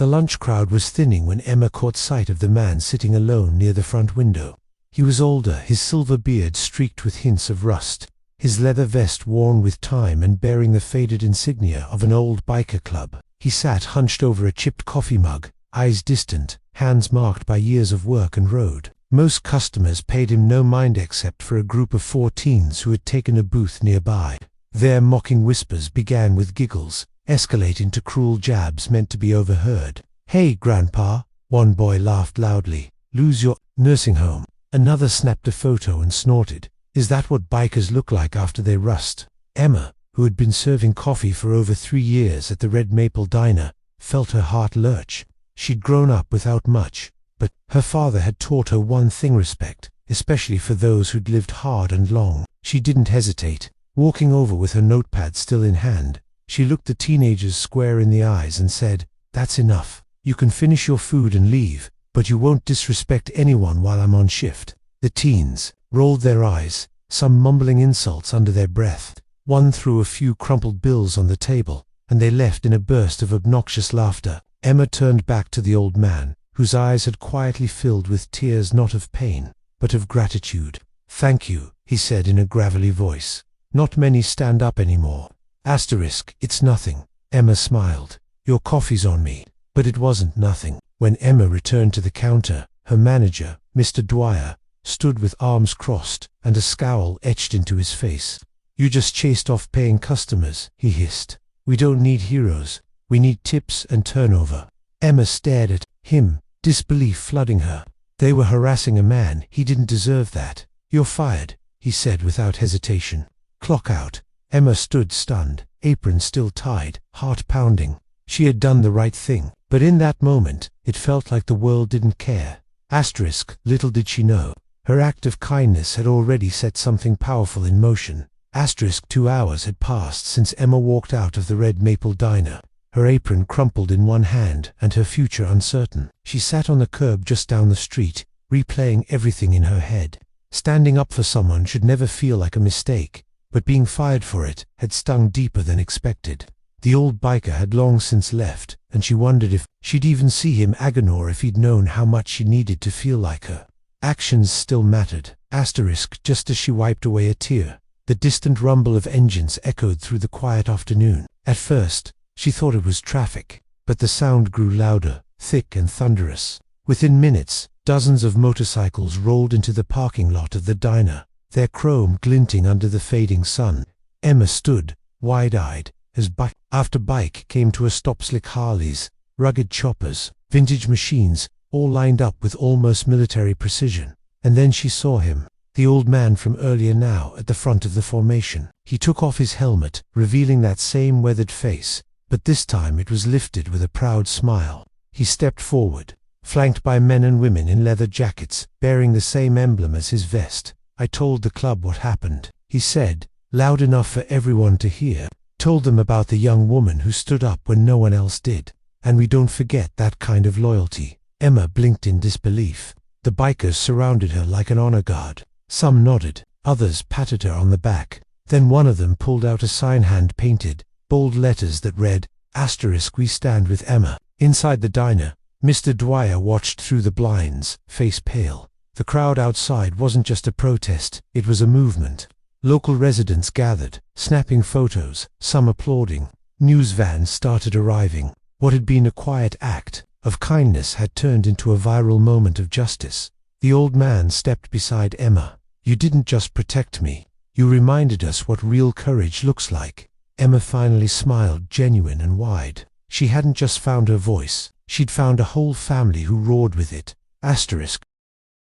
The lunch crowd was thinning when Emma caught sight of the man sitting alone near the front window. He was older, his silver beard streaked with hints of rust, his leather vest worn with time and bearing the faded insignia of an old biker club. He sat hunched over a chipped coffee mug, eyes distant, hands marked by years of work and road. Most customers paid him no mind except for a group of 4 teens who had taken a booth nearby. Their mocking whispers began with giggles, escalating to cruel jabs meant to be overheard. "Hey, Grandpa," one boy laughed loudly. "Lose your nursing home." Another snapped a photo and snorted. "Is that what bikers look like after they rust?" Emma, who had been serving coffee for over 3 years at the Red Maple Diner, felt her heart lurch. She'd grown up without much, but her father had taught her one thing: respect, especially for those who'd lived hard and long. She didn't hesitate. Walking over with her notepad still in hand, she looked the teenagers square in the eyes and said, "That's enough. You can finish your food and leave, but you won't disrespect anyone while I'm on shift." The teens rolled their eyes, some mumbling insults under their breath. One threw a few crumpled bills on the table, and they left in a burst of obnoxious laughter. Emma turned back to the old man, whose eyes had quietly filled with tears not of pain, but of gratitude. "Thank you," he said in a gravelly voice. "Not many stand up anymore." It's nothing. Emma smiled. "Your coffee's on me." But it wasn't nothing. When Emma returned to the counter, her manager, Mr. Dwyer, stood with arms crossed and a scowl etched into his face. "You just chased off paying customers," he hissed. "We don't need heroes. We need tips and turnover." Emma stared at him, disbelief flooding her. They were harassing a man. He didn't deserve that. "You're fired," he said without hesitation. "Clock out." Emma stood stunned, apron still tied, heart pounding. She had done the right thing, but in that moment, it felt like the world didn't care. Little did she know, her act of kindness had already set something powerful in motion. 2 hours had passed since Emma walked out of the Red Maple Diner, her apron crumpled in one hand and her future uncertain. She sat on the curb just down the street, replaying everything in her head. Standing up for someone should never feel like a mistake, but being fired for it had stung deeper than expected. The old biker had long since left, and she wondered if she'd even see him again or if he'd known how much she needed to feel like her. Actions still mattered. Just as she wiped away a tear, the distant rumble of engines echoed through the quiet afternoon. At first, she thought it was traffic, but the sound grew louder, thick and thunderous. Within minutes, dozens of motorcycles rolled into the parking lot of the diner, their chrome glinting under the fading sun. Emma stood, wide-eyed, as bike after bike came to a stop. Slick Harleys, rugged choppers, vintage machines, all lined up with almost military precision. And then she saw him, the old man from earlier, now at the front of the formation. He took off his helmet, revealing that same weathered face, but this time it was lifted with a proud smile. He stepped forward, flanked by men and women in leather jackets, bearing the same emblem as his vest. "I told the club what happened," he said, loud enough for everyone to hear. "Told them about the young woman who stood up when no one else did. And we don't forget that kind of loyalty." Emma blinked in disbelief. The bikers surrounded her like an honor guard. Some nodded, others patted her on the back. Then one of them pulled out a sign hand-painted, bold letters that read, "We stand with Emma." Inside the diner, Mr. Dwyer watched through the blinds, face pale. The crowd outside wasn't just a protest, it was a movement. Local residents gathered, snapping photos, some applauding. News vans started arriving. What had been a quiet act of kindness had turned into a viral moment of justice. The old man stepped beside Emma. "You didn't just protect me. You reminded us what real courage looks like." Emma finally smiled, genuine and wide. She hadn't just found her voice. She'd found a whole family who roared with it.